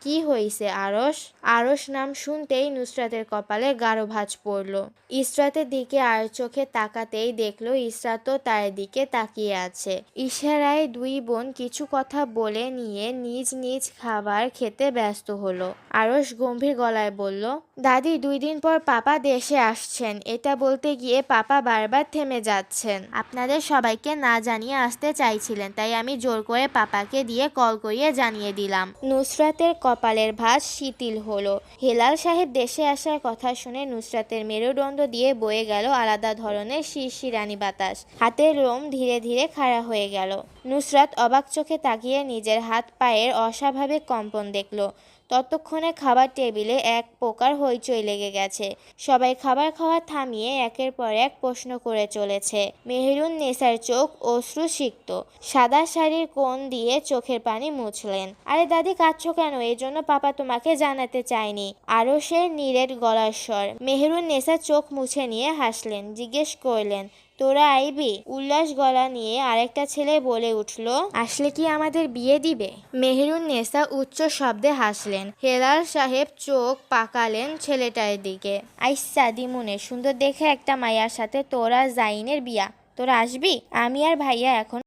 কি হইছে আরশ? আরশ নাম শুনতেই নুসরাতের কপালে গাঢ় ভাঁজ পড়ল। ইসরাতের দিকে আর চোখে তাকাতেই দেখলো ইসরাতও তার দিকে তাকিয়ে আছে। ইশারায় দুই বোন কিছু কথা বলে নিয়ে নিজ নিজ খাবার খেতে ব্যস্ত হলো। আরশ গম্ভীর গলায় বলল, দাদি 2 দিন পর পাপা দেশে আসছেন। এটা বলতে গিয়ে পাপা বারবার থেমে যাচ্ছেন। আপনাদের সবাইকে না জানিয়ে আসতে চাইছিলেন, তাই আমি জোর করে পাপাকে দিয়ে কল করিয়ে জানিয়ে দিলাম। নুসরাতের কপালের ভাঁজ শিথিল হলো। হেলাল সাহেব দেশে আসার কথা শুনে নুসরাতের মেরুদণ্ড দিয়ে বয়ে গেল আলাদা ধরনের শিরশিরানি বাতাস। হাতের লোম ধীরে ধীরে খাড়া হয়ে গেল। নুসরাত অবাক চোখে তাকিয়ে নিজের হাত পায়ের অস্বাভাবিক কম্পন দেখল। ততক্ষণে খাবার টেবিলে এক প্রকার হইচই লেগে গেছে। সবাই খাবার খাওয়া থামিয়ে একের পর এক প্রশ্ন করে চলেছে। মেহেরুন নেসার চোখ অশ্রুসিক্ত। সাদা শাড়ির কোণ দিয়ে চোখের পানি মুছলেন। আরে দাদি, কাঁদছো কেন? এই জন্য পাপা তোমাকে জানাতে চায়নি। আরশের নিরেট গলার স্বর। মেহেরুন নেসা চোখ মুছে নিয়ে হাসলেন। জিজ্ঞেস করলেন, তোরা আইবি? উল্লাস গলা নিয়ে আরেকটা ছেলে বলে উঠল, আসলে কি আমাদের বিয়ে দিবে? মেহেরুন নেসা উচ্চ শব্দে হাসলেন। হেলাল সাহেব চোখ পাকালেন ছেলেটার দিকে। আইসা দিমুনে, সুন্দর দেখে একটা মাইয়ার সাথে তোরা জাইনের বিয়া। তোরা আসবি? আমি আর ভাইয়া এখন